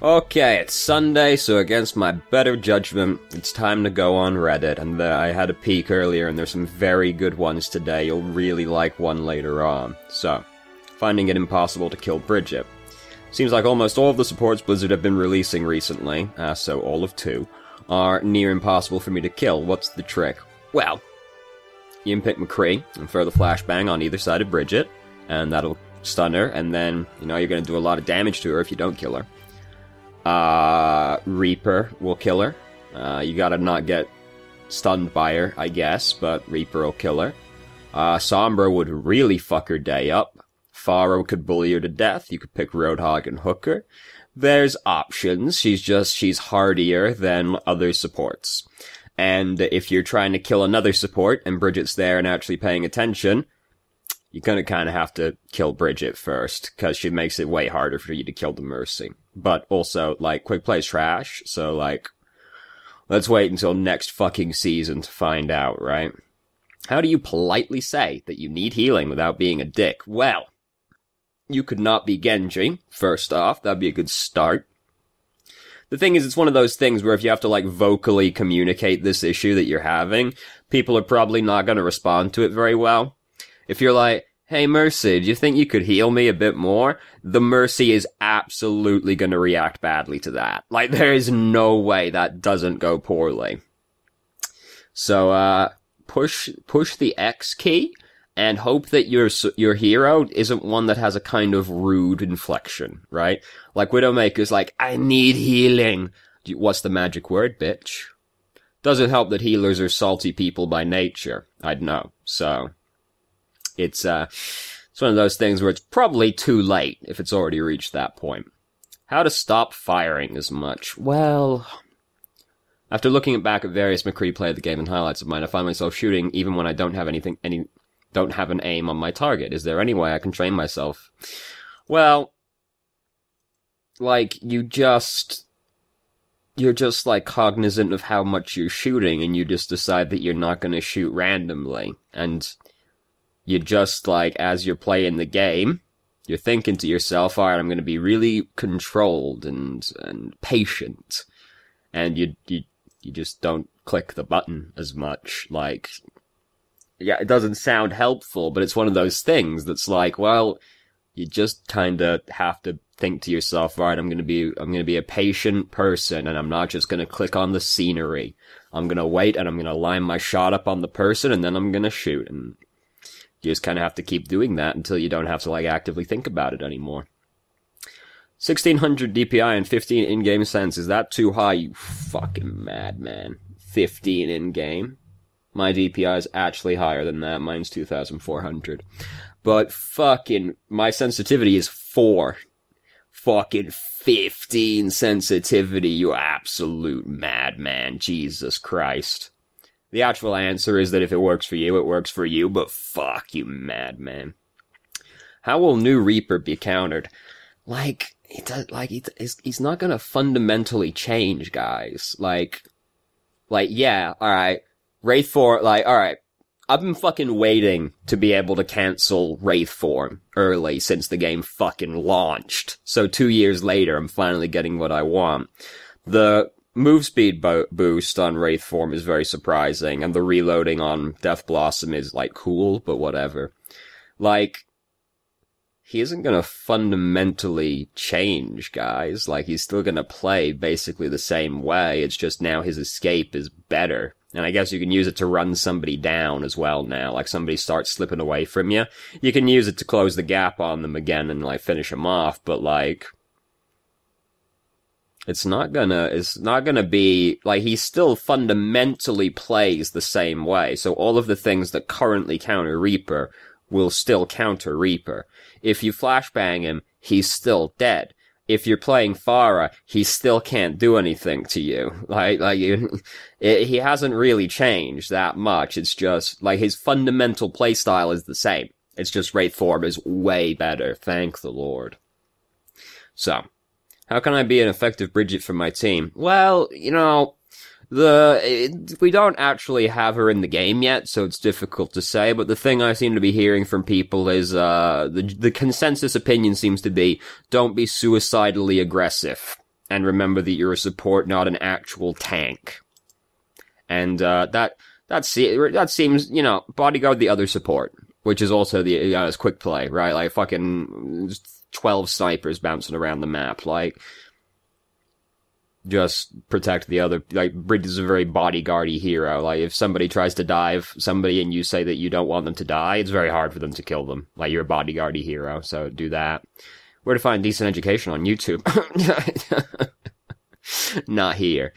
Okay, it's Sunday, so against my better judgment, it's time to go on Reddit, and I had a peek earlier, and there's some very good ones today. You'll really like one later on. So, finding it impossible to kill Bridgette. Seems like almost all of the supports Blizzard have been releasing recently, so all of 2, are near impossible for me to kill. What's the trick? Well, you can pick McCree, and throw the flashbang on either side of Bridgette, and that'll stun her, and then, you're gonna do a lot of damage to her if you don't kill her. Reaper will kill her. You gotta not get stunned by her, I guess, but Reaper will kill her. Sombra would really fuck her day up. Pharaoh could bully her to death. You could pick Roadhog and hook her. There's options. She's hardier than other supports. And if you're trying to kill another support, and Bridgette's there and actually paying attention, you're gonna kinda have to kill Brigitte first, cause she makes it way harder for you to kill the Mercy. But also, quick play's trash, so, let's wait until next fucking season to find out, right? How do you politely say that you need healing without being a dick? Well, you could not be Genji, first off, that'd be a good start. The thing is, it's one of those things where if you have to, vocally communicate this issue that you're having, people are probably not gonna respond to it very well. If you're like, hey Mercy, do you think you could heal me a bit more? The Mercy is absolutely gonna react badly to that. There is no way that doesn't go poorly. So, push the X key, and hope that your hero isn't one that has a kind of rude inflection, right? Widowmaker's I need healing. What's the magic word, bitch? Doesn't help that healers are salty people by nature. I'd know, so... It's one of those things where it's probably too late if it's already reached that point. How to stop firing as much? Well, after looking back at various McCree play of the game and highlights of mine, I find myself shooting even when I don't have don't have an aim on my target. Is there any way I can train myself? Well, you're just cognizant of how much you're shooting, and you just decide that you're not going to shoot randomly, and you just, as you're playing the game, you're thinking to yourself, alright, I'm gonna be really controlled and patient. And you just don't click the button as much. It doesn't sound helpful, but it's one of those things that's well, you just kinda have to think to yourself, alright, I'm gonna be a patient person, and I'm not just gonna click on the scenery. I'm gonna wait, and I'm gonna line my shot up on the person, and then I'm gonna shoot, and you just kind of have to keep doing that until you don't have to, actively think about it anymore. 1600 DPI and 15 in-game cents. Is that too high, you fucking madman? 15 in-game? My DPI is actually higher than that. Mine's 2400. But fucking, my sensitivity is 4. Fucking 15 sensitivity, you absolute madman. Jesus Christ. The actual answer is that if it works for you, it works for you, but fuck you, madman. How will new Reaper be countered? He's not gonna fundamentally change, guys. Yeah, alright. Wraith form, alright. I've been fucking waiting to be able to cancel Wraith form early since the game fucking launched. So 2 years later, I'm finally getting what I want. The move speed boost on Wraith form is very surprising, and the reloading on Death Blossom is, cool, but whatever. He isn't gonna fundamentally change, guys. He's still gonna play basically the same way, it's just now his escape is better. And I guess you can use it to run somebody down as well now. Somebody starts slipping away from you. You can use it to close the gap on them again and, finish them off, but, it's not gonna be, he still fundamentally plays the same way, so all of the things that currently counter Reaper will still counter Reaper. If you flashbang him, he's still dead. If you're playing Pharah, he still can't do anything to you. He hasn't really changed that much, it's just, his fundamental playstyle is the same. It's just Wraith form is way better, thank the Lord. So, how can I be an effective Bridgette for my team? Well, we don't actually have her in the game yet, so it's difficult to say, but the thing I seem to be hearing from people is, the consensus opinion seems to be, don't be suicidally aggressive. and remember that you're a support, not an actual tank. And that seems, you know, bodyguard the other support, which is also the it's quick play, right? Like fucking 12 snipers bouncing around the map, like just protect the other. Like Bridge is a very bodyguardy hero. Like if somebody tries to dive somebody and you say that you don't want them to die, it's very hard for them to kill them. Like you're a bodyguardy hero, so do that. Where to find decent education on YouTube? Not here.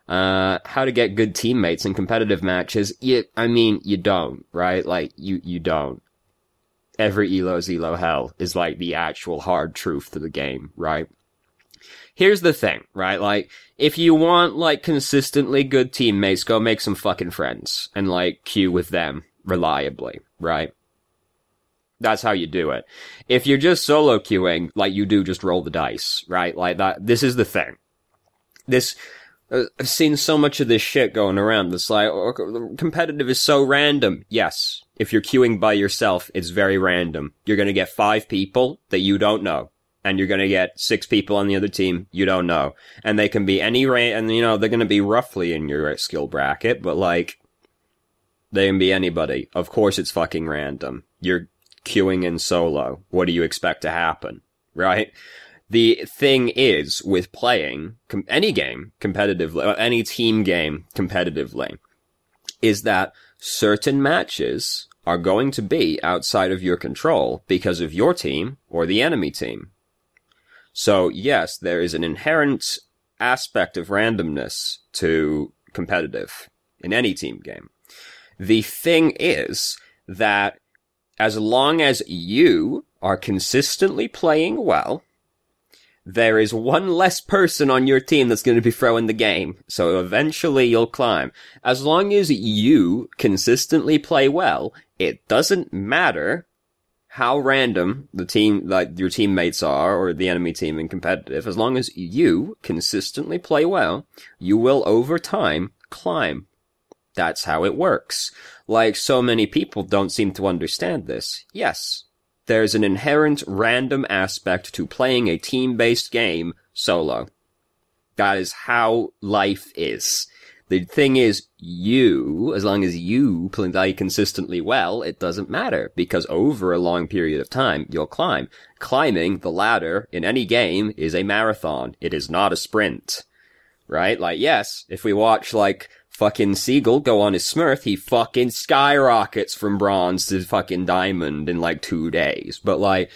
How to get good teammates in competitive matches? You don't, right? Like, you don't. Every elo hell is like the actual hard truth to the game, right? Here's the thing, right? Like, if you want, like, consistently good teammates, go make some fucking friends and, like, queue with them reliably, right? That's how you do it. If you're just solo queuing, like you do, just roll the dice, right? Like that, this is the thing. I've seen so much of this shit going around. It's like, competitive is so random. Yes. If you're queuing by yourself, it's very random. You're gonna get 5 people that you don't know. And you're gonna get 6 people on the other team you don't know. And they can be and you know, they're gonna be roughly in your skill bracket, but like, they can be anybody. Of course it's fucking random. You're queuing in solo. What do you expect to happen? Right? The thing is, with playing any game competitively, or any team game competitively, is that certain matches are going to be outside of your control because of your team or the enemy team. So yes, there is an inherent aspect of randomness to competitive in any team game. The thing is that as long as you are consistently playing well, there is one less person on your team that's going to be throwing the game. So eventually you'll climb. As long as you consistently play well, it doesn't matter how random the team, like your teammates are, or the enemy team in competitive. As long as you consistently play well, you will over time climb. That's how it works. Like, so many people don't seem to understand this. Yes, there's an inherent random aspect to playing a team-based game solo. That is how life is. The thing is, as long as you play consistently well, it doesn't matter, because over a long period of time, you'll climb. Climbing the ladder in any game is a marathon. It is not a sprint. Right? Like, yes, if we watch, like, fucking Seagull go on his Smurf, he fucking skyrockets from bronze to fucking diamond in like 2 days. But like,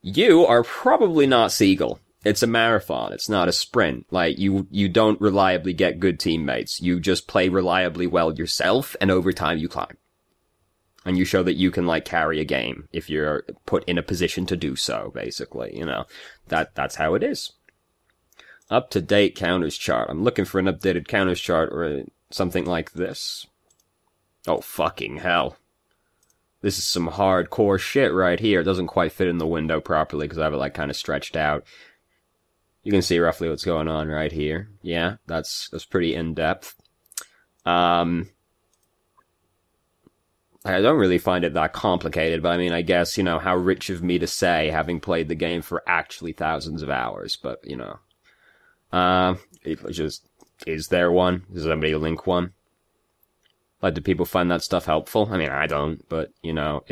you are probably not Seagull. It's a marathon. It's not a sprint. Like, you don't reliably get good teammates. You just play reliably well yourself, and over time you climb. And you show that you can like carry a game if you're put in a position to do so, basically, you know. That's how it is. Up-to-date counters chart. I'm looking for an updated counters chart or something like this. Oh, fucking hell. This is some hardcore shit right here. It doesn't quite fit in the window properly because I have it, like, kind of stretched out. You can see roughly what's going on right here. Yeah, that's pretty in-depth. I don't really find it that complicated, but I mean, I guess, you know, how rich of me to say, having played the game for actually thousands of hours, but, you know. Is there one? Does somebody link one? Like, do people find that stuff helpful? I mean, I don't, but, you know,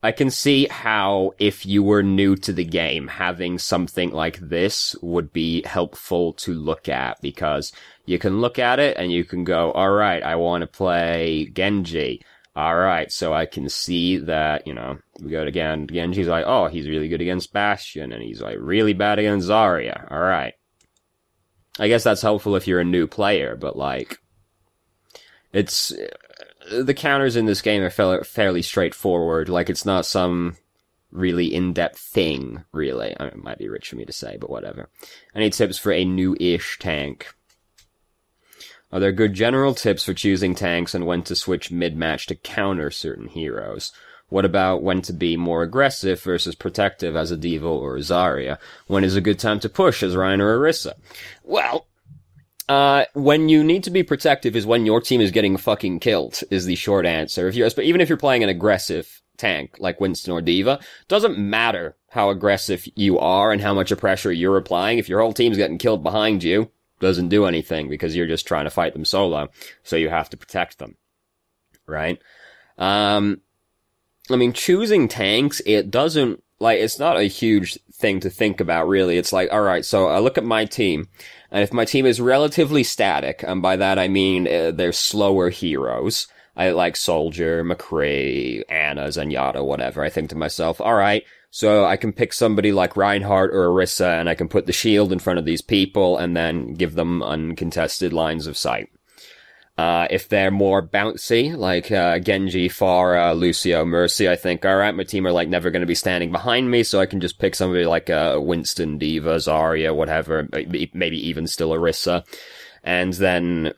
I can see how, if you were new to the game, having something like this would be helpful to look at, because you can look at it and you can go, alright, I want to play Genji. Alright, so I can see that, you know, we go to Genji's like, oh, he's really good against Bastion, and he's like really bad against Zarya. Alright. I guess that's helpful if you're a new player, but like, the counters in this game are fairly straightforward. Like, it's not some really in-depth thing, really. I mean, it might be rich for me to say, but whatever. Any tips for a new-ish tank? Are there good general tips for choosing tanks and when to switch mid-match to counter certain heroes? What about when to be more aggressive versus protective as a D.Va or a Zarya? When is a good time to push as Ryan or Orisa? Well, when you need to be protective is when your team is getting fucking killed, is the short answer. Even if you're playing an aggressive tank, like Winston or Diva. Doesn't matter how aggressive you are and how much of pressure you're applying. If your whole team's getting killed behind you, doesn't do anything because you're just trying to fight them solo. So you have to protect them. Right? I mean, choosing tanks, it doesn't, like, it's not a huge thing to think about, really. It's like, alright, so I look at my team, and if my team is relatively static, and by that I mean they're slower heroes, I like Soldier, McCree, Anna, Zenyatta, whatever, I think to myself, alright, so I can pick somebody like Reinhardt or Orisa, and I can put the shield in front of these people, and then give them uncontested lines of sight. If they're more bouncy, like Genji, Pharah, Lucio, Mercy, I think, alright, my team are like never going to be standing behind me, so I can just pick somebody like Winston, Diva, Zarya, whatever, maybe even still Orisa. And then,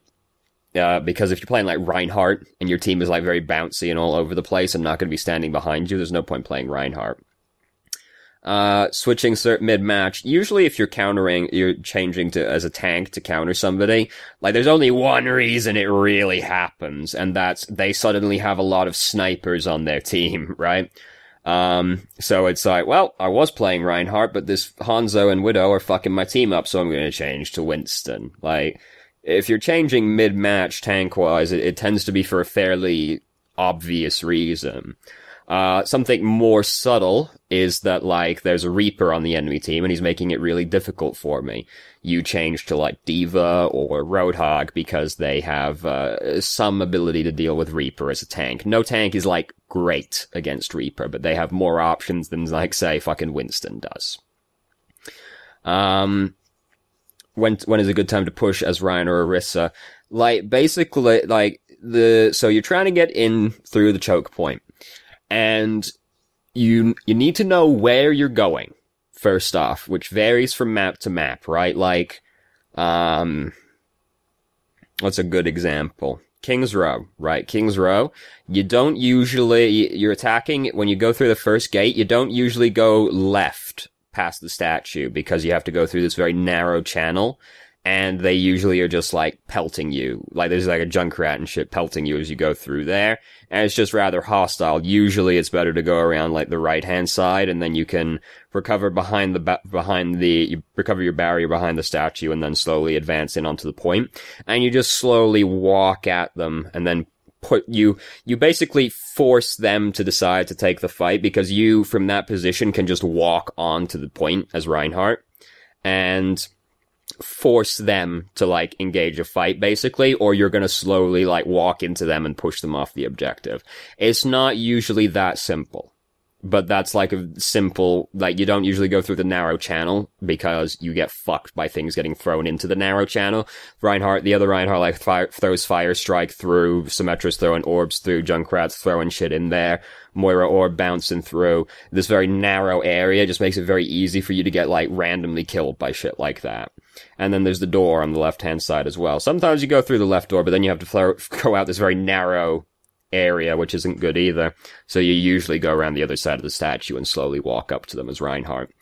because if you're playing like Reinhardt, and your team is like very bouncy and all over the place and not going to be standing behind you, there's no point playing Reinhardt. Switching mid-match, usually if you're countering, you're changing to as a tank to counter somebody, like there's only one reason it really happens, and that's they suddenly have a lot of snipers on their team, right? So it's like, well, I was playing Reinhardt, but this Hanzo and Widow are fucking my team up, so I'm gonna change to Winston. Like, if you're changing mid-match tank-wise, it tends to be for a fairly obvious reason. Something more subtle is that, like, there's a Reaper on the enemy team and he's making it really difficult for me. You change to, like, Diva or Roadhog because they have, some ability to deal with Reaper as a tank. No tank is, like, great against Reaper, but they have more options than, like, say, fucking Winston does. When is a good time to push as Ryan or Orisa? Like, basically, like, so you're trying to get in through the choke point. And you need to know where you're going, first off, which varies from map to map, right? Like, what's a good example? King's Row, right? King's Row, you're attacking, when you go through the first gate, you don't usually go left past the statue because you have to go through this very narrow channel. And they usually are just, like, pelting you. Like, there's, like, a Junkrat and shit pelting you as you go through there. And it's just rather hostile. Usually it's better to go around, like, the right-hand side, and then you can recover you recover your barrier behind the statue, and then slowly advance in onto the point. And you just slowly walk at them, and then you basically force them to decide to take the fight, because you, from that position, can just walk on to the point as Reinhardt. And force them to, like, engage a fight, basically, or you're gonna slowly, like, walk into them and push them off the objective. It's not usually that simple. But that's, like, a simple, like, you don't usually go through the narrow channel, because you get fucked by things getting thrown into the narrow channel. the other Reinhardt, like, throws Fire Strike through, Symmetra's throwing orbs through, Junkrat's throwing shit in there, Moira orb bouncing through. This very narrow area just makes it very easy for you to get, like, randomly killed by shit like that. And then there's the door on the left-hand side as well. Sometimes you go through the left door, but then you have to go out this very narrow area, which isn't good either. So you usually go around the other side of the statue and slowly walk up to them as Reinhardt.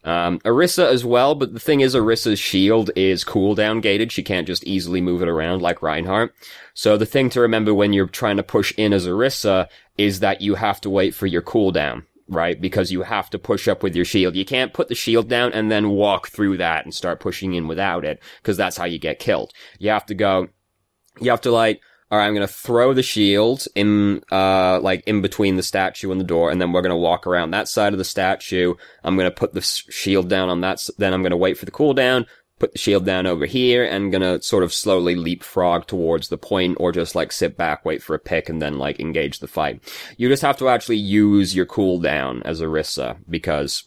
Orisa as well, but the thing is, Orisa's shield is cooldown gated. She can't just easily move it around like Reinhardt. So the thing to remember when you're trying to push in as Orisa is that you have to wait for your cooldown, right? Because you have to push up with your shield. You can't put the shield down and then walk through that and start pushing in without it, because that's how you get killed. You have to like, alright, I'm gonna throw the shield in between the statue and the door, and then we're gonna walk around that side of the statue. I'm gonna put the shield down on that, then I'm gonna wait for the cooldown, put the shield down over here, and gonna sort of slowly leapfrog towards the point, or just, like, sit back, wait for a pick, and then, like, engage the fight. You just have to actually use your cooldown as Orisa, because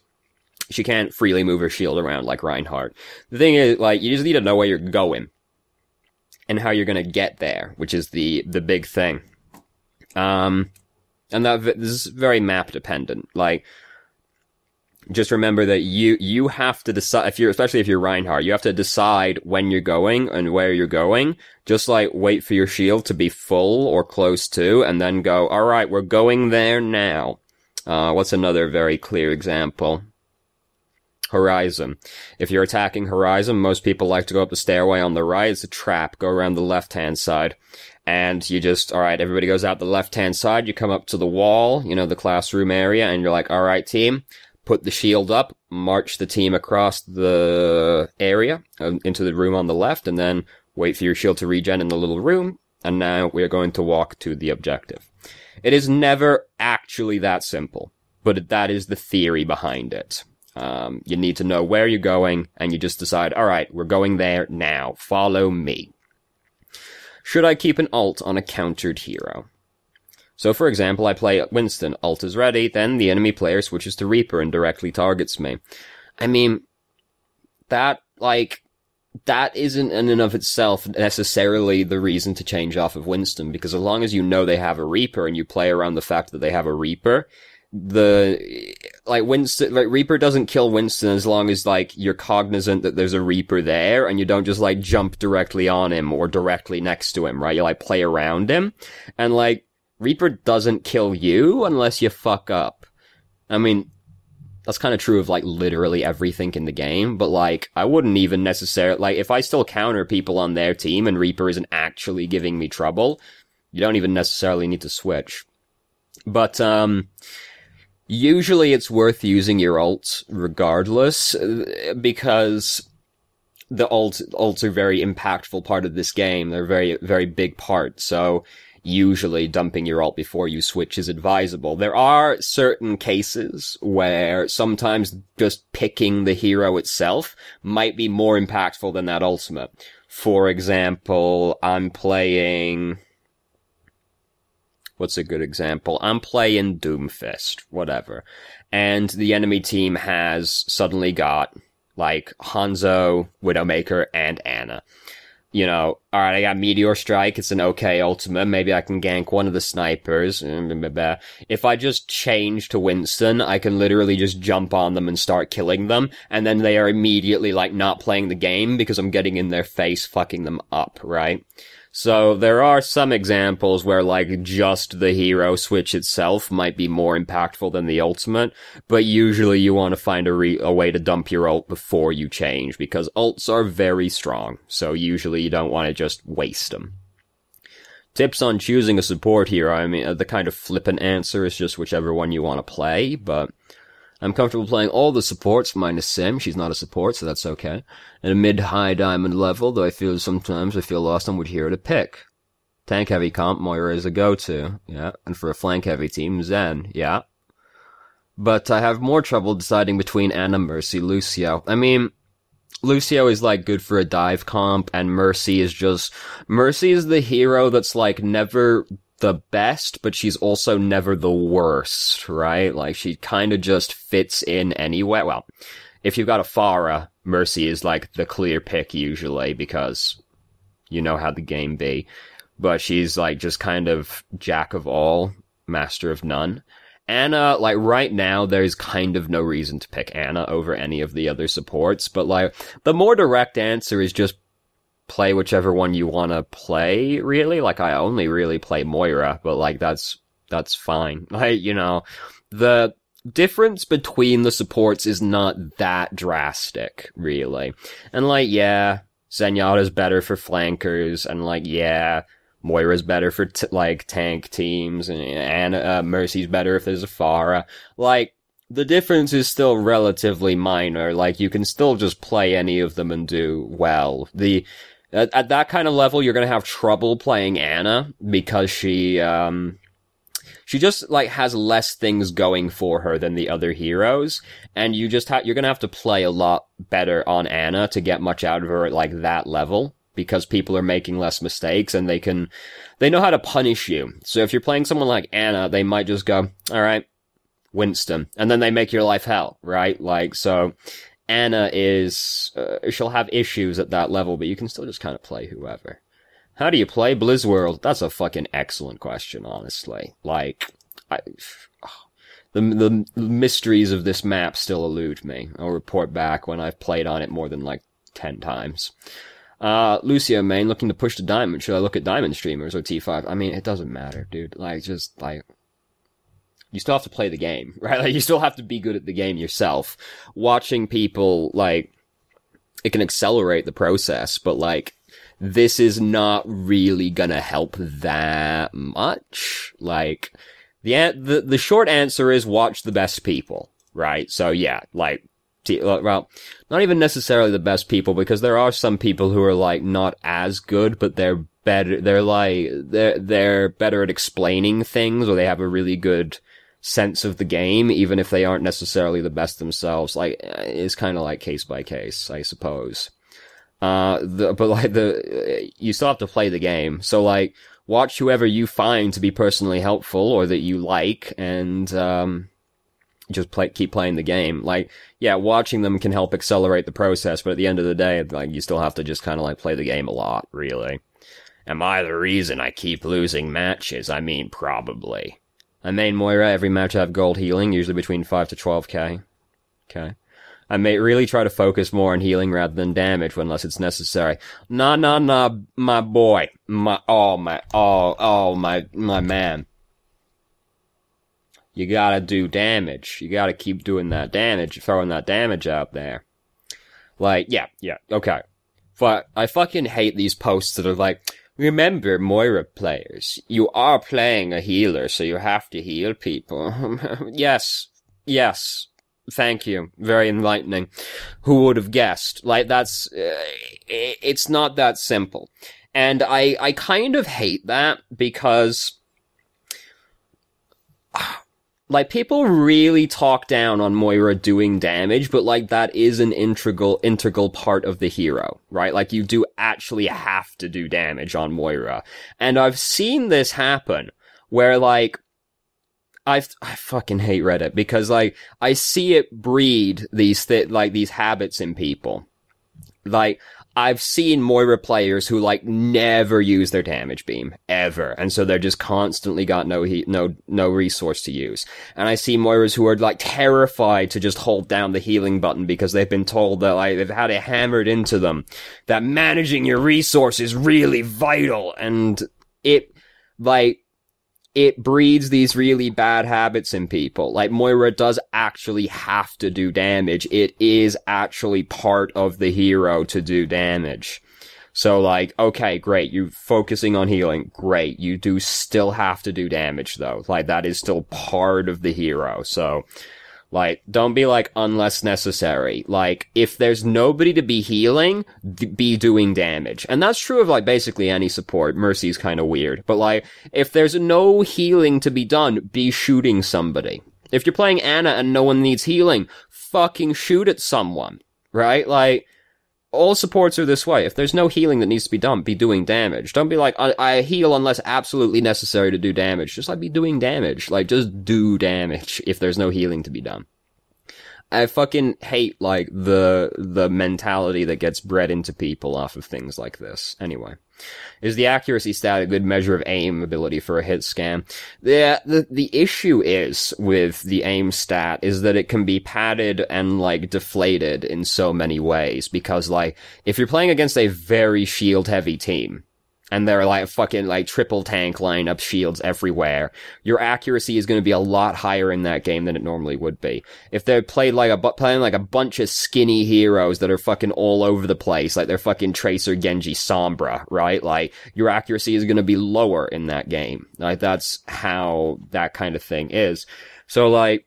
she can't freely move her shield around like Reinhardt. The thing is, like, you just need to know where you're going and how you're gonna get there, which is the big thing. And this is very map dependent. Like, just remember that you have to decide, especially if you're Reinhardt, you have to decide when you're going and where you're going. Just, like, wait for your shield to be full or close to, and then go, alright, we're going there now. What's another very clear example? Horizon. If you're attacking Horizon, most people like to go up the stairway on the right. It's a trap. Go around the left-hand side. And you just, alright, everybody goes out the left-hand side, you come up to the wall, the classroom area, and you're like, alright team, put the shield up, march the team across the area, into the room on the left, and then wait for your shield to regen in the little room, and now we are going to walk to the objective. It is never actually that simple, but that is the theory behind it. You need to know where you're going, and you just decide, alright, we're going there now, follow me. Should I keep an ult on a countered hero? So for example, I play Winston, ult is ready, then the enemy player switches to Reaper and directly targets me. I mean, that isn't in and of itself necessarily the reason to change off of Winston, because as long as you know they have a Reaper and you play around the fact that they have a Reaper, Reaper doesn't kill Winston as long as, you're cognizant that there's a Reaper there, and you don't just, jump directly on him or directly next to him, right? You, play around him, and, Reaper doesn't kill you unless you fuck up. I mean, that's kind of true of, literally everything in the game, but, I wouldn't even necessarily, if I still counter people on their team and Reaper isn't actually giving me trouble, you don't even necessarily need to switch. But, usually it's worth using your ults regardless, because the ults are a very impactful part of this game. They're a very, very big part, so usually dumping your ult before you switch is advisable. There are certain cases where sometimes just picking the hero itself might be more impactful than that ultimate. For example, I'm playing... What's a good example? I'm playing Doomfist, whatever. And the enemy team has suddenly got, Hanzo, Widowmaker, and Ana. Alright, I got Meteor Strike, it's an okay ultimate, maybe I can gank one of the snipers. If I just change to Winston, I can literally just jump on them and start killing them, and then they are immediately, not playing the game because I'm getting in their face, fucking them up, right? So there are some examples where, just the hero switch itself might be more impactful than the ultimate, but usually you want to find a way to dump your ult before you change, because ults are very strong, so usually you don't want to just waste them. Tips on choosing a support hero, I mean, the kind of flippant answer is just whichever one you want to play, but... I'm comfortable playing all the supports minus Sim. She's not a support, so that's okay. At a mid-high diamond level, though sometimes I feel lost on which hero to pick. Tank-heavy comp, Moira is a go-to, yeah. And for a flank-heavy team, Zen, yeah. But I have more trouble deciding between Ana, Mercy, Lucio. I mean, Lucio is, good for a dive comp, and Mercy is the hero that's, never the best, but she's also never the worst, right? She kind of just fits in anyway. Well, if you've got a Pharah, Mercy is, the clear pick usually, because you know how the game be. But she's, just kind of jack of all, master of none. Ana, right now, there's kind of no reason to pick Ana over any of the other supports, but, the more direct answer is just play whichever one you want to play, really. I only really play Moira, but, that's fine. The difference between the supports is not that drastic, really. And, yeah, Zenyatta's better for flankers, and, yeah, Moira's better for, tank teams, and Mercy's better if there's a Pharah. The difference is still relatively minor. You can still just play any of them and do well. At that kind of level, you're gonna have trouble playing Ana, because she just, has less things going for her than the other heroes, and you're gonna have to play a lot better on Ana to get much out of her at, that level, because people are making less mistakes, and they know how to punish you. So if you're playing someone like Ana, they might just go, alright, Winston, and then they make your life hell, right? So... Ana is, she'll have issues at that level, but you can still just kind of play whoever. How do you play Blizzworld? That's a fucking excellent question, honestly. The mysteries of this map still elude me. I'll report back when I've played on it more than, 10 times. Lucio main, looking to push to Diamond. Should I look at Diamond streamers or T5? I mean, it doesn't matter, dude. You still have to play the game, right? You still have to be good at the game yourself. Watching people, it can accelerate the process, but, this is not really gonna help that much. Like, the short answer is watch the best people, right? So yeah, like, well, not even necessarily the best people, because there are some people who are, like, not as good, but they're better, they're better at explaining things, or they have a really good sense of the game, even if they aren't necessarily the best themselves. Like, it's kind of like case by case, I suppose. You still have to play the game. So, like, watch whoever you find to be personally helpful, or that you like, and, just keep playing the game. Like, yeah, watching them can help accelerate the process, but at the end of the day, like, you still have to just kind of, like, play the game a lot, really. Am I the reason I keep losing matches? I mean, probably. I main Moira, every match I have gold healing, usually between 5 to 12k. Okay. I may really try to focus more on healing rather than damage unless it's necessary. Nah, my boy. My man. You gotta do damage. You gotta keep doing that damage, throwing that damage out there. Like, yeah, okay. But I fucking hate these posts that are like, remember, Moira players, you are playing a healer, so you have to heal people. Yes. Thank you. Very enlightening. Who would have guessed? Like, that's, it's not that simple. And I kind of hate that, because, like, people really talk down on Moira doing damage, but, like, that is an integral part of the hero, right? Like, you do actually have to do damage on Moira. And I've seen this happen, where, like, I fucking hate Reddit, because, like, I see it breed these habits in people. Like, I've seen Moira players who, like, never use their damage beam, ever, and so they're just constantly got no resource to use. And I see Moiras who are, like, terrified to just hold down the healing button because they've been told that, like, they've had it hammered into them that managing your resource is really vital, and it breeds these really bad habits in people. Like, Moira does actually have to do damage. It is actually part of the hero to do damage. So, like, okay, great, you're focusing on healing, great. You do still have to do damage, though. Like, that is still part of the hero. So, like, don't be like, unless necessary. Like, if there's nobody to be healing, be doing damage. And that's true of, like, basically any support. Mercy's kind of weird. But, like, if there's no healing to be done, be shooting somebody. If you're playing Ana and no one needs healing, fucking shoot at someone. Right? Like, all supports are this way. If there's no healing that needs to be done, be doing damage. Don't be like, I heal unless absolutely necessary to do damage. Just, like, be doing damage. Like, just do damage if there's no healing to be done. I fucking hate, like, the mentality that gets bred into people off of things like this. Anyway. Is the accuracy stat a good measure of aim ability for a hit scan? The issue is with the aim stat is that it can be padded and, like, deflated in so many ways, because, like, if you're playing against a very shield-heavy team, and they're, like, fucking, like, triple tank lineup shields everywhere, your accuracy is going to be a lot higher in that game than it normally would be. If they're playing like a bunch of skinny heroes that are fucking all over the place, like they're fucking Tracer, Genji, Sombra, right? Like, your accuracy is going to be lower in that game. Like, that's how that kind of thing is. So, like,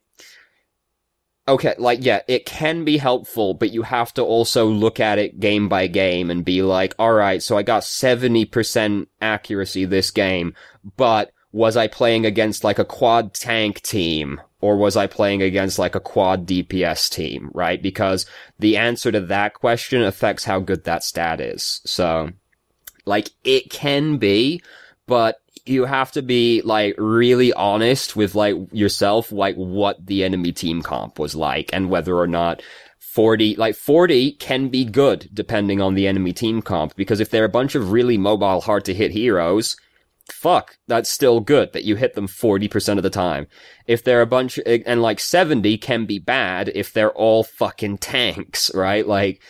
okay, like, yeah, it can be helpful, but you have to also look at it game by game and be like, alright, so I got 70% accuracy this game, but was I playing against, like, a quad tank team? Or was I playing against, like, a quad DPS team, right? Because the answer to that question affects how good that stat is. So, like, it can be, but you have to be, like, really honest with, like, yourself, like, what the enemy team comp was like, and whether or not 40 can be good, depending on the enemy team comp, because if they're a bunch of really mobile, hard-to-hit heroes, fuck, that's still good, that you hit them 40% of the time. If they're a bunch, and, like, 70 can be bad if they're all fucking tanks, right? Like,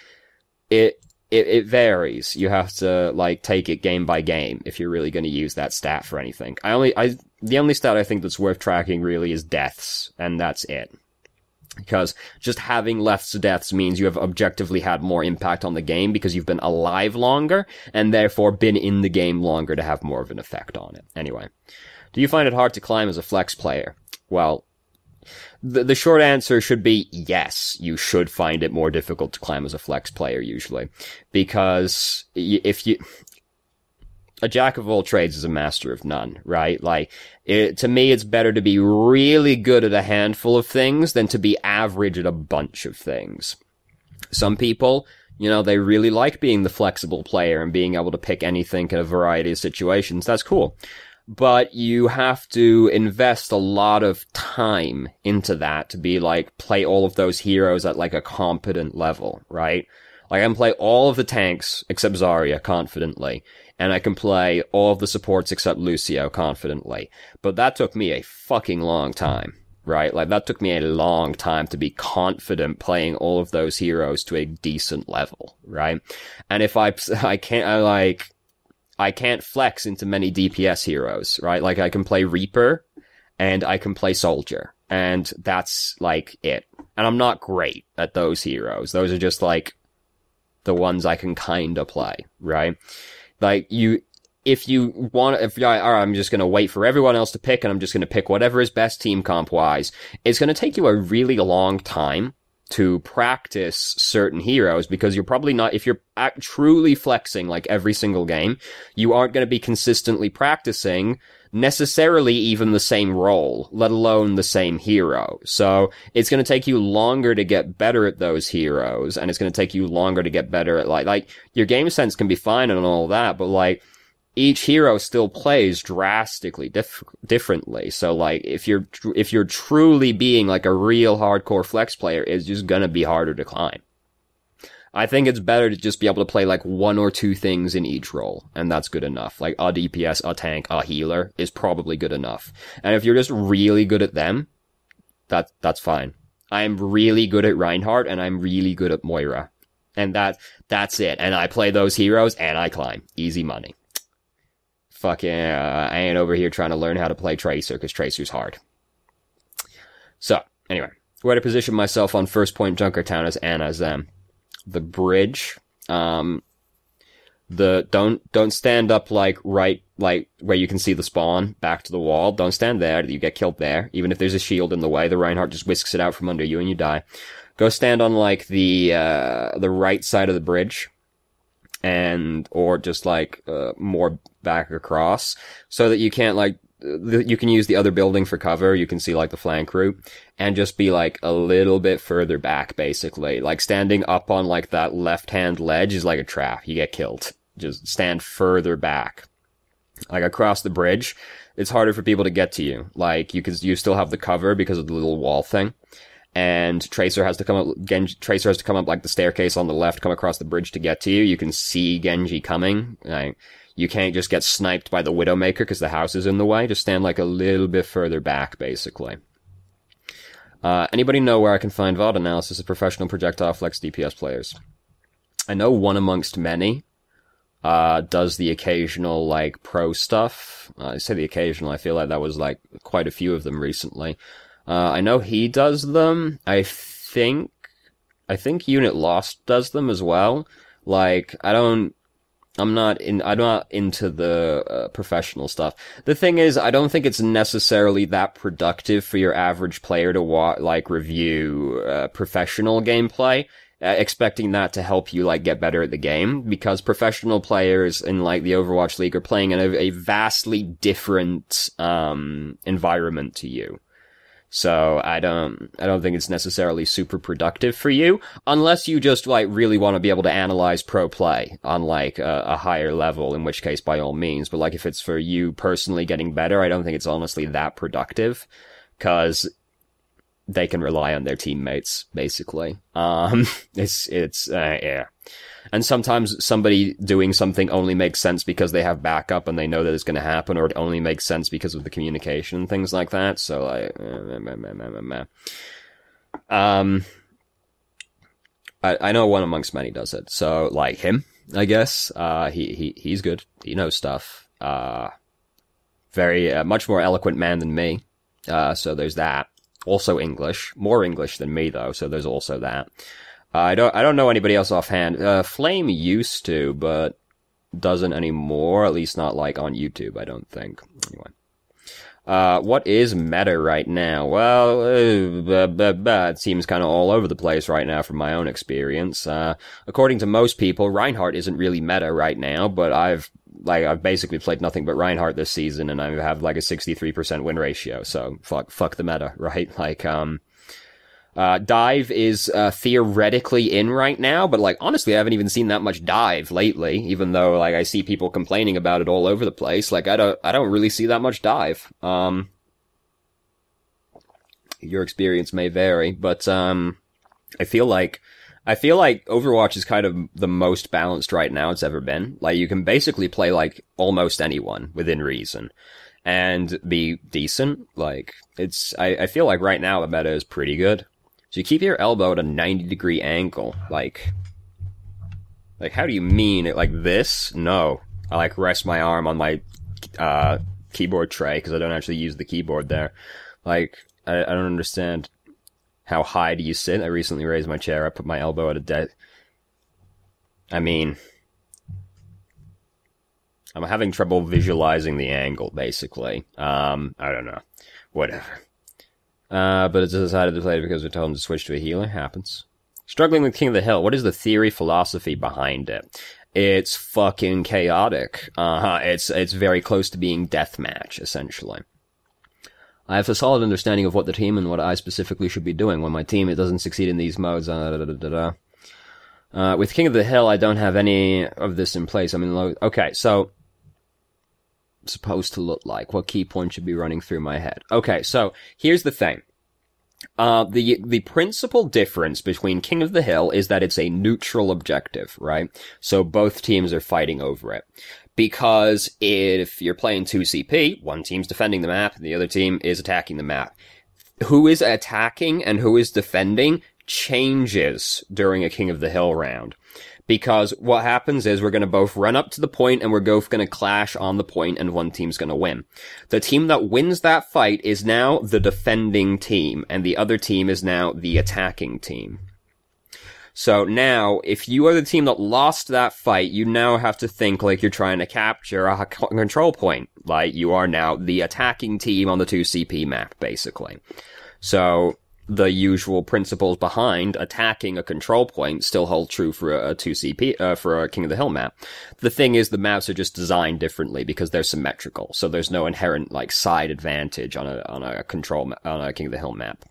it varies. You have to, like, take it game by game if you're really going to use that stat for anything. The only stat I think that's worth tracking really is deaths, and that's it. Because just having less deaths means you have objectively had more impact on the game because you've been alive longer and therefore been in the game longer to have more of an effect on it. Anyway, do you find it hard to climb as a flex player? Well, the short answer should be yes, you should find it more difficult to climb as a flex player usually. Because a jack of all trades is a master of none, right? Like, to me, it's better to be really good at a handful of things than to be average at a bunch of things. Some people, they really like being the flexible player and being able to pick anything in a variety of situations. That's cool. But you have to invest a lot of time into that to be play all of those heroes at a competent level, right? I can play all of the tanks except Zarya confidently. And I can play all of the supports except Lucio confidently. But that took me a fucking long time, right? That took me a long time to be confident playing all of those heroes to a decent level, right? And if I can't flex into many DPS heroes, right? I can play Reaper and I can play Soldier. And that's it. And I'm not great at those heroes. Those are just the ones I can kinda play, right? I'm just gonna wait for everyone else to pick and I'm just gonna pick whatever is best team comp wise. It's gonna take you a really long time to practice certain heroes because you're probably not, if you're truly flexing every single game, you aren't gonna be consistently practicing necessarily even the same role, let alone the same hero. So it's going to take you longer to get better at those heroes, and it's going to take you longer to get better at your game sense can be fine and all that, but each hero still plays drastically differently. So if you're truly being a real hardcore flex player, it's just going to be harder to climb. I think it's better to just be able to play one or two things in each role, and that's good enough. A DPS, a tank, a healer is probably good enough. And if you're just really good at them, that's fine. I'm really good at Reinhardt, and I'm really good at Moira. And that's it. And I play those heroes, and I climb. Easy money. Fucking, I ain't over here trying to learn how to play Tracer, because Tracer's hard. So, anyway. Where to position myself on first point Junkertown as Anna as them. The bridge, don't stand up right where you can see the spawn back to the wall. Don't stand there. You get killed there. Even if there's a shield in the way, the Reinhardt just whisks it out from under you and you die. Go stand on the right side of the bridge or just more back across so that you can't you can use the other building for cover. You can see the flank route and just be a little bit further back, basically. Standing up on that left-hand ledge is like a trap. You get killed. Just stand further back. Across the bridge, it's harder for people to get to you. You still have the cover because of the little wall thing. And Tracer has to come up, Tracer has to come up the staircase on the left, come across the bridge to get to you. You can see Genji coming. You can't just get sniped by the Widowmaker because the house is in the way. Just stand a little bit further back, basically. Anybody know where I can find VoD analysis of professional projectile flex DPS players? I know one amongst many does the occasional pro stuff. I say the occasional, I feel like that was quite a few of them recently. I know he does them. I think Unit Lost does them as well. I'm not into the professional stuff. The thing is, I don't think it's necessarily that productive for your average player to review professional gameplay, expecting that to help you get better at the game, because professional players in the Overwatch League are playing in a vastly different environment to you. So I don't think it's necessarily super productive for you, unless you just really want to be able to analyze pro play on a higher level, in which case by all means. But if it's for you personally getting better, I don't think it's honestly that productive, cause they can rely on their teammates, basically. Yeah. And sometimes somebody doing something only makes sense because they have backup and they know that it's going to happen, or it only makes sense because of the communication and things like that. So, I know one amongst many does it. So, him, I guess. He's good. He knows stuff. Very, much more eloquent man than me. So there's that. also English. More English than me, though, so there's also that. I don't know anybody else offhand. Flame used to, but doesn't anymore, at least not, like, on YouTube, I don't think. Anyway. What is meta right now? Well, it seems kind of all over the place right now from my own experience. According to most people, Reinhardt isn't really meta right now, but I've basically played nothing but Reinhardt this season, and I have like a 63% win ratio, so fuck the meta, right? Like, Dive is, theoretically in right now, but, like, honestly, I haven't even seen that much Dive lately, even though, like, I see people complaining about it all over the place. Like, I don't really see that much Dive. Your experience may vary, but, I feel like Overwatch is kind of the most balanced right now it's ever been. Like, you can basically play, like, almost anyone within reason. And be decent. Like, I feel like right now the meta is pretty good. So you keep your elbow at a 90-degree angle. Like, how do you mean it like this? No. I, like, rest my arm on my, keyboard tray, because I don't actually use the keyboard there. Like, I don't understand. How high do you sit? I recently raised my chair. I put my elbow at a dead... I mean... I'm having trouble visualizing the angle, basically. I don't know. Whatever. But it's decided to play because we told him to switch to a healer. Happens. Struggling with King of the Hill. What is the theory philosophy behind it? It's fucking chaotic. It's very close to being deathmatch, essentially. I have a solid understanding of what the team and what I specifically should be doing. When my team, it doesn't succeed in these modes, with King of the Hill, I don't have any of this in place. I mean, okay, so... supposed to look like? What key point should be running through my head? Okay, so here's the thing. The principal difference between King of the Hill is that it's a neutral objective, right? So both teams are fighting over it. Because if you're playing 2CP, one team's defending the map, and the other team is attacking the map. Who is attacking and who is defending changes during a King of the Hill round. Because what happens is we're going to both run up to the point and we're both going to clash on the point and one team's going to win. The team that wins that fight is now the defending team and the other team is now the attacking team. So now, if you are the team that lost that fight, you now have to think like you're trying to capture a control point. Like you are now the attacking team on the 2CP map, basically. So... the usual principles behind attacking a control point still hold true for a 2CP, for a King of the Hill map. The thing is, the maps are just designed differently because they're symmetrical, so there's no inherent, like, side advantage on a King of the Hill map.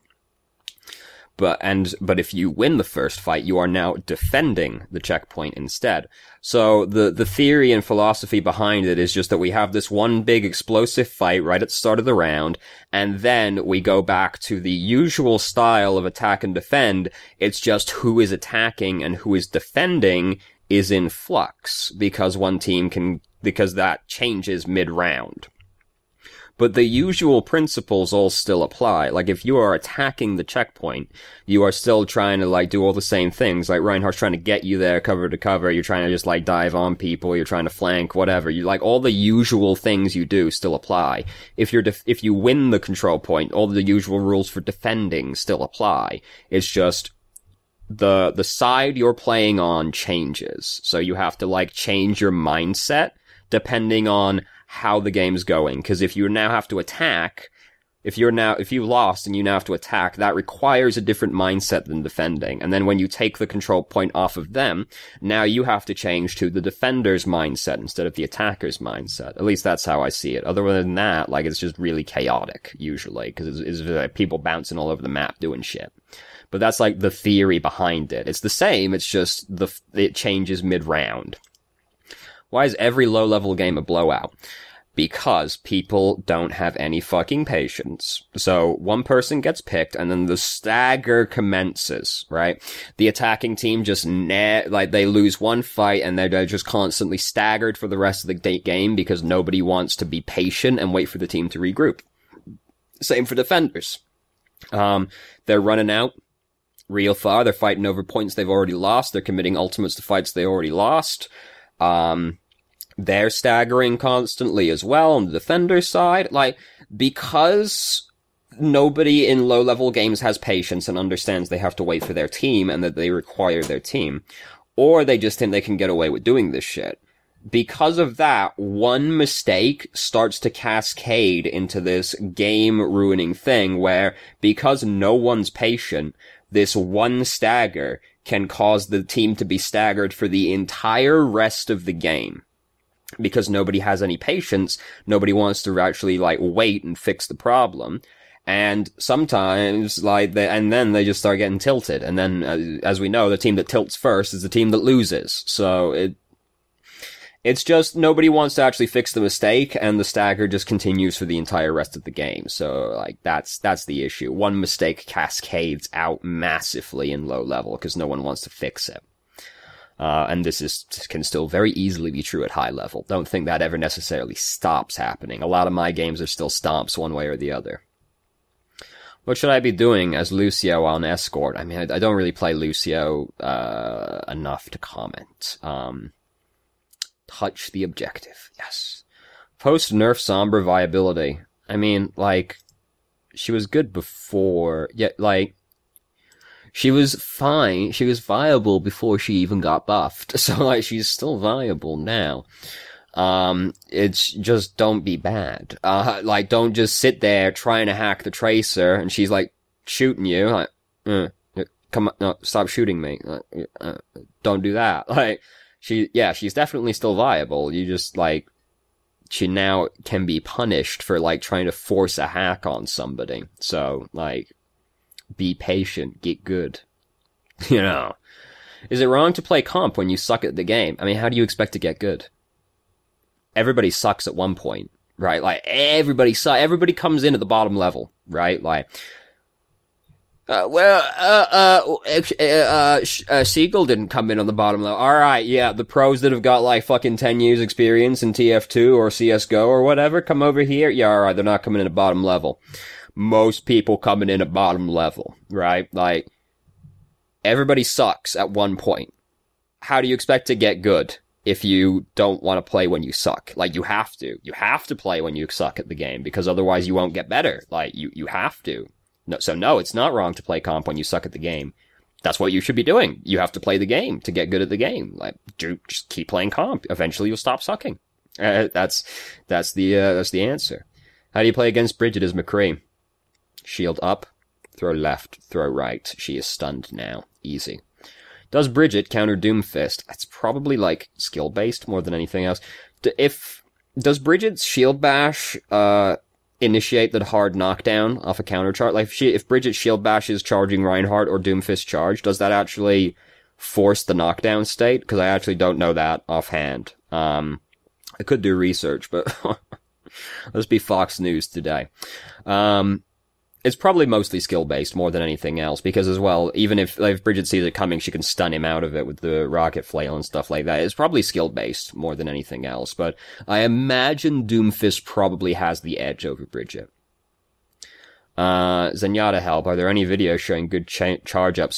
But if you win the first fight, you are now defending the checkpoint instead. So the theory and philosophy behind it is just that we have this one big explosive fight right at the start of the round, and then we go back to the usual style of attack and defend. It's just who is attacking and who is defending is in flux, because because that changes mid-round. But the usual principles all still apply. Like, if you are attacking the checkpoint, you are still trying to, like, do all the same things. Like, Reinhardt's trying to get you there cover to cover. You're trying to just, like, dive on people. You're trying to flank, whatever. All the usual things you do still apply. If you win the control point, all the usual rules for defending still apply. It's just, the side you're playing on changes. So you have to, like, change your mindset depending on how the game's going. Because if you now have to attack, if you lost and you now have to attack, that requires a different mindset than defending. And then when you take the control point off of them, now you have to change to the defender's mindset instead of the attacker's mindset. At least that's how I see it. Other than that, like, it's just really chaotic, usually, because it's like people bouncing all over the map doing shit. But that's, like, the theory behind it. It's the same, it's just it changes mid-round. Why is every low-level game a blowout? Because people don't have any fucking patience. So one person gets picked and then the stagger commences, right? The attacking team just they lose one fight and they're just constantly staggered for the rest of the game because nobody wants to be patient and wait for the team to regroup. Same for defenders. They're running out real far. They're fighting over points they've already lost. They're committing ultimates to fights they already lost. They're staggering constantly as well on the defender side. Like, because nobody in low-level games has patience and understands they have to wait for their team and that they require their team. Or they just think they can get away with doing this shit. Because of that, one mistake starts to cascade into this game-ruining thing where, because no one's patient, this one stagger can cause the team to be staggered for the entire rest of the game. Because nobody has any patience, nobody wants to actually, like, wait and fix the problem. And sometimes, and then they just start getting tilted. And then, as we know, the team that tilts first is the team that loses. So it's just nobody wants to actually fix the mistake, and the stagger just continues for the entire rest of the game. So, like, that's the issue. One mistake cascades out massively in low level, because no one wants to fix it. And this can still very easily be true at high level. Don't think that ever necessarily stops happening. A lot of my games are still stomps one way or the other. What should I be doing as Lucio on Escort? I mean, I don't really play Lucio, enough to comment. Touch the objective. Yes. Post-nerf Sombra viability. I mean, like, she was good before, yet, like, she was fine, she was viable before she even got buffed, so, like, she's still viable now. It's just, don't be bad. Like, don't just sit there trying to hack the Tracer, and she's, like, shooting you, like, come on, no, stop shooting me. Don't do that. Like, she's definitely still viable. You just, like, she now can be punished for, like, trying to force a hack on somebody. So, like, be patient, get good. You know. Is it wrong to play comp when you suck at the game? I mean, how do you expect to get good? Everybody sucks at one point, right? Like, everybody comes in at the bottom level, right? Like, Siegel didn't come in on the bottom level. Alright, yeah, the pros that have got, like, fucking 10 years experience in TF2 or CSGO or whatever come over here. Yeah, alright, they're not coming in at bottom level. Most people coming in at bottom level, right? Like, everybody sucks at one point. How do you expect to get good if you don't want to play when you suck? Like, you have to. You have to play when you suck at the game, because otherwise you won't get better. Like, you have to. No, it's not wrong to play comp when you suck at the game. That's what you should be doing. You have to play the game to get good at the game. Like, just keep playing comp. Eventually you'll stop sucking. That's the answer. How do you play against Bridget as McCree? Shield up, throw left, throw right. She is stunned now. Easy. Does Bridgette counter Doomfist? That's probably, like, skill-based more than anything else. Does Bridgette's shield bash, initiate the hard knockdown off a counter charge? Like, if Brigitte shield bashes charging Reinhardt or Doomfist charge, does that actually force the knockdown state? Because I actually don't know that offhand. I could do research, but let's be Fox News today. It's probably mostly skill-based more than anything else, because as well, even if Bridgette sees it coming, she can stun him out of it with the rocket flail and stuff like that. It's probably skill-based more than anything else, but I imagine Doomfist probably has the edge over Bridgette. Zenyatta help, are there any videos showing good charge up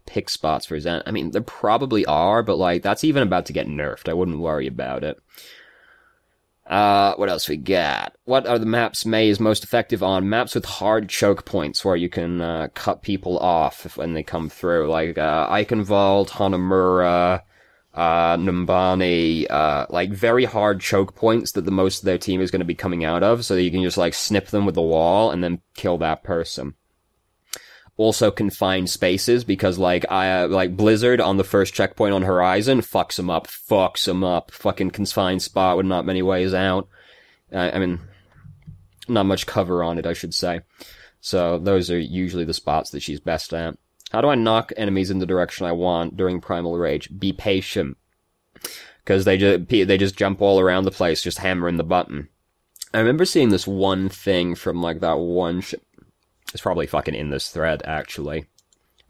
pick spots for Zen? I mean, there probably are, but, like, that's even about to get nerfed. I wouldn't worry about it. What else we got? What are the maps Mei is most effective on? Maps with hard choke points where you can, cut people off when they come through. Like, Eichenwald, Hanamura, Numbani, like, very hard choke points that the most of their team is going to be coming out of, so that you can just, like, snip them with the wall and then kill that person. Also confined spaces, because, like, Blizzard on the first checkpoint on Horizon fucks them up. Fucking confined spot with not many ways out. I mean, not much cover on it, I should say. So, those are usually the spots that she's best at. How do I knock enemies in the direction I want during Primal Rage? Be patient. Because they just jump all around the place, just hammering the button. I remember seeing this one thing from, like, that one it's probably fucking in this thread, actually.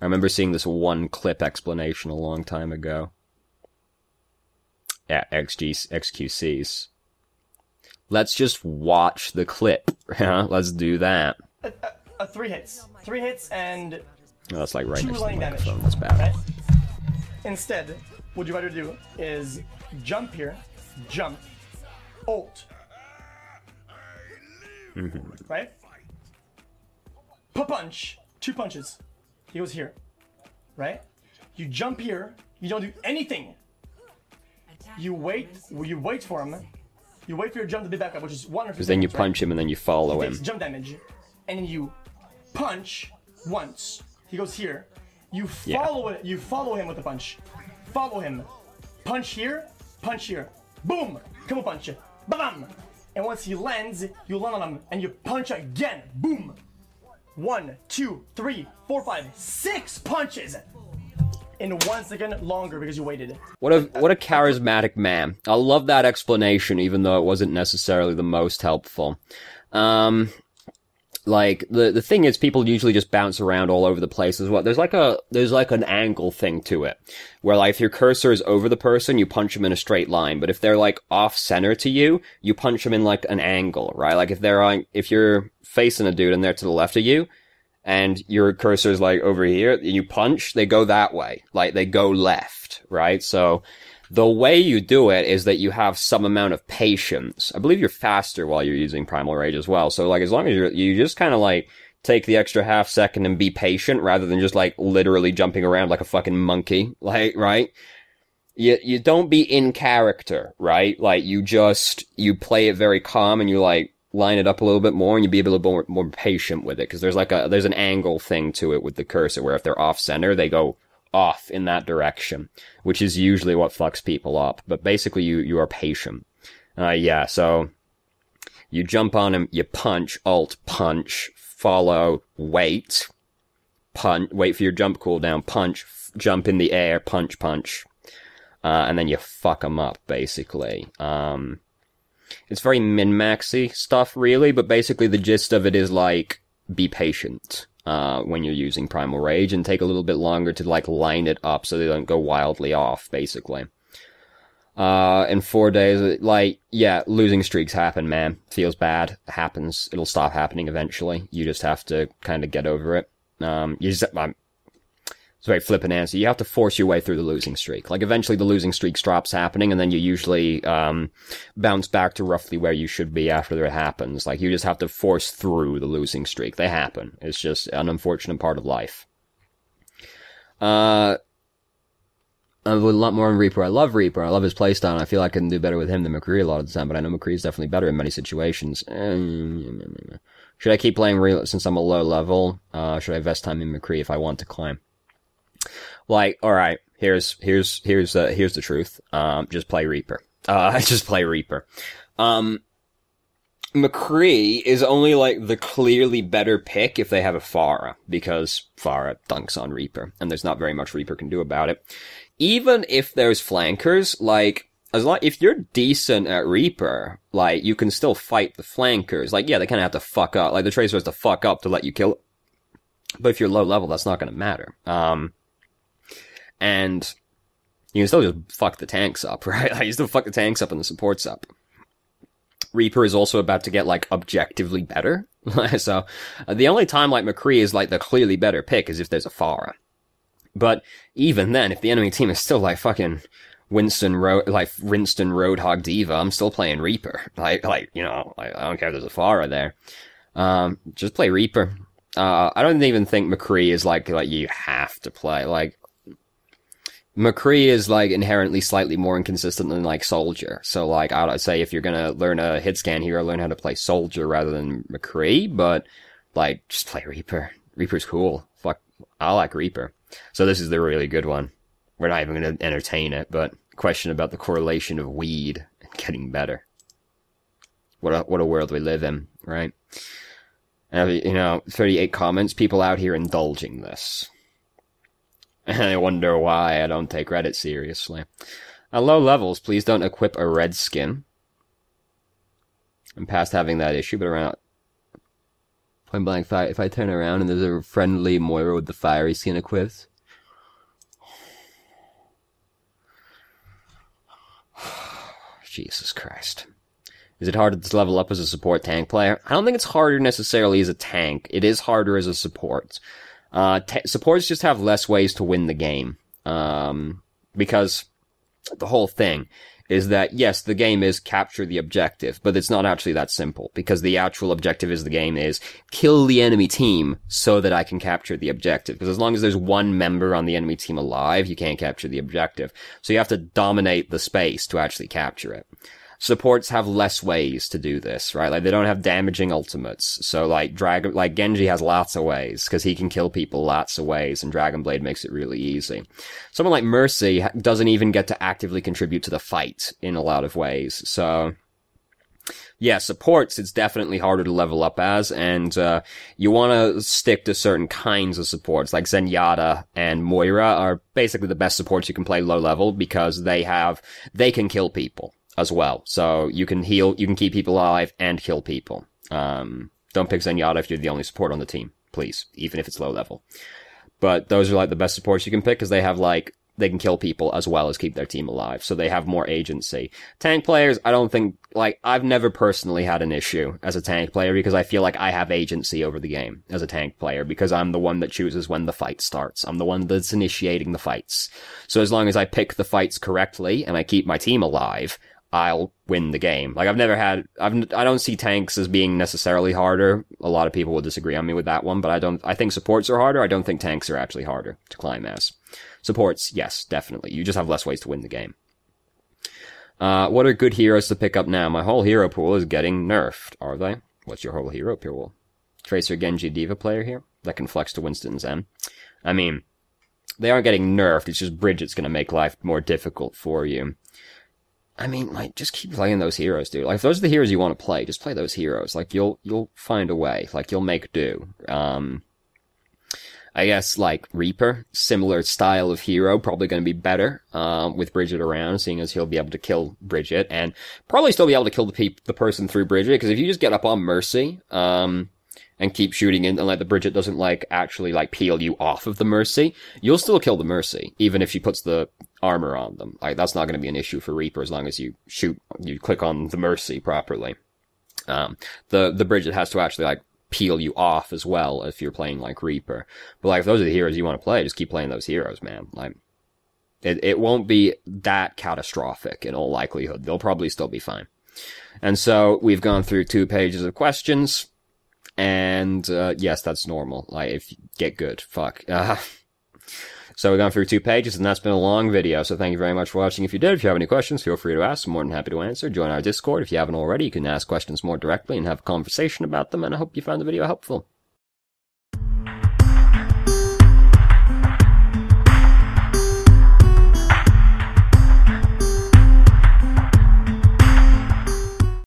I remember seeing this one clip explanation a long time ago. Yeah, XQCs. Let's just watch the clip. Let's do that. 3 hits. 3 hits and... Oh, that's like right next to the microphone. Damage. That's bad. Right? Instead, what you better do is jump here, jump, ult. Right? punch, 2 punches. He goes here, right? You jump here, you don't do anything. You wait for him. You wait for your jump to be back up, which is 1 or 2 Because then you seconds, punch him and then you follow he him. takes jump damage, and then you punch once. He goes here. You follow it. You follow him with a punch. Follow him. Punch here. Punch here. Boom. Come on, punch. Bam. And once he lands, you land on him and you punch again. Boom. 1, 2, 3, 4, 5, 6 punches in 1 second longer because you waited. What a charismatic man. I love that explanation, even though it wasn't necessarily the most helpful. Like, the thing is, people usually just bounce around all over the place as well. There's like an angle thing to it. Where, like, if your cursor is over the person, you punch them in a straight line. But if they're, like, off-center to you, you punch them in, like, an angle, right? Like, if you're facing a dude and they're to the left of you, and your cursor is, like, over here, and you punch, they go that way. Like, they go left, right? So, the way you do it is that you have some amount of patience. I believe you're faster while you're using Primal Rage as well. So, like, as long as you just kind of, like, take the extra half second and be patient rather than just, like, literally jumping around like a fucking monkey, like, right? You don't be in character, right? Like, you play it very calm and you, like, line it up a little bit more and you be a little bit more patient with it. Cause there's an angle thing to it with the cursor where if they're off center, they go off in that direction, which is usually what fucks people up. But basically, you are patient. So you jump on him, you punch, alt, punch, follow, wait, punch, wait for your jump cooldown, punch, jump in the air, punch, and then you fuck him up, basically. It's very min-maxy stuff, really, but basically the gist of it is, like, be patient. When you're using Primal Rage, and take a little bit longer to, like, line it up so they don't go wildly off, basically. In 4 days, like, yeah, losing streaks happen, man. Feels bad. Happens. It'll stop happening eventually. You just have to kind of get over it. It's a very flippant answer. You have to force your way through the losing streak. Like, eventually the losing streak stops happening, and then you usually, bounce back to roughly where you should be after it happens. Like, you just have to force through the losing streak. They happen. It's just an unfortunate part of life. A lot more on Reaper. I love Reaper. I love his playstyle. I feel like I can do better with him than McCree a lot of the time, but I know McCree is definitely better in many situations. Should I keep playing Real since I'm a low level? Should I invest time in McCree if I want to climb? Like, alright, here's the truth. Just play Reaper. Just play Reaper. McCree is only, like, the clearly better pick if they have a Pharah, because Pharah dunks on Reaper, and there's not very much Reaper can do about it. Even if there's flankers, like, if you're decent at Reaper, like, you can still fight the flankers. Like, yeah, they kinda have to fuck up. Like, the Tracer has to fuck up to let you kill it. But if you're low level, that's not gonna matter. And you can still just fuck the tanks up, right? Like, you still fuck the tanks up and the supports up. Reaper is also about to get, like, objectively better. So, the only time, like, McCree is, like, the clearly better pick is if there's a Pharah. But even then, if the enemy team is still, like, fucking Winston Roadhog Diva, I'm still playing Reaper. Like, you know, I don't care if there's a Pharah there. Just play Reaper. I don't even think McCree is, like, you have to play, like, McCree is, like, inherently slightly more inconsistent than, like, Soldier. So, like, I'd say if you're gonna learn a hit scan hero, learn how to play Soldier rather than McCree, but, like, just play Reaper. Reaper's cool. Fuck, I like Reaper. So this is the really good one. We're not even gonna entertain it, but question about the correlation of weed and getting better. What a world we live in, right? And, you know, 38 comments, people out here indulging this. And I wonder why I don't take Reddit seriously. At low levels, please don't equip a red skin. I'm past having that issue, but around point blank fire, if I turn around and there's a friendly Moira with the fiery skin equipped. Jesus Christ. Is it harder to level up as a support tank player? I don't think it's harder necessarily as a tank. It is harder as a support. Supports just have less ways to win the game. Because the whole thing is that, yes, the game is capture the objective, but it's not actually that simple, because the actual objective is the game is kill the enemy team so that I can capture the objective. Because as long as there's one member on the enemy team alive, you can't capture the objective. So you have to dominate the space to actually capture it. Supports have less ways to do this, right? Like, they don't have damaging ultimates. So, like, Genji has lots of ways, because he can kill people lots of ways, and Dragon Blade makes it really easy. Someone like Mercy doesn't even get to actively contribute to the fight in a lot of ways. So, yeah, supports, it's definitely harder to level up as, and, you wanna stick to certain kinds of supports, like Zenyatta and Moira are basically the best supports you can play low level, because they can kill people as well. So you can heal, you can keep people alive and kill people. Don't pick Zenyatta if you're the only support on the team, please, even if it's low level. But those are like the best supports you can pick, because they have they can kill people as well as keep their team alive, so they have more agency. Tank players, I don't think, I've never personally had an issue as a tank player, because I feel like I have agency over the game as a tank player, because I'm the one that chooses when the fight starts. I'm the one that's initiating the fights. So as long as I pick the fights correctly, and I keep my team alive, I'll win the game. I don't see tanks as being necessarily harder. A lot of people will disagree on me with that one, but I think supports are harder. I don't think tanks are actually harder to climb as. Supports, yes, definitely. You just have less ways to win the game. What are good heroes to pick up now? My whole hero pool is getting nerfed, are they? What's your whole hero pool? Tracer, Genji, Diva player here that can flex to Winston Zen. I mean, they aren't getting nerfed, it's just Bridgette's gonna make life more difficult for you. I mean, just keep playing those heroes, dude. If those are the heroes you want to play, just play those heroes. You'll find a way. You'll make do. I guess, Reaper, similar style of hero, probably going to be better, with Brigitte around, seeing as he'll be able to kill Brigitte, and probably still be able to kill the person through Brigitte, because if you just get up on Mercy, and keep shooting in, and the Brigitte doesn't actually peel you off of the Mercy, you'll still kill the Mercy, even if she puts the armor on them. That's not going to be an issue for Reaper as long as you click on the Mercy properly. The Brigitte has to actually peel you off as well if you're playing Reaper. But if those are the heroes you want to play, just keep playing those heroes, man. It won't be that catastrophic in all likelihood. They'll probably still be fine. And so we've gone through 2 pages of questions. And, yes, that's normal. If you get good, fuck. So we've gone through 2 pages, and that's been a long video, so thank you very much for watching. If you did, if you have any questions, feel free to ask. I'm more than happy to answer. Join our Discord if you haven't already. You can ask questions more directly and have a conversation about them, and I hope you found the video helpful.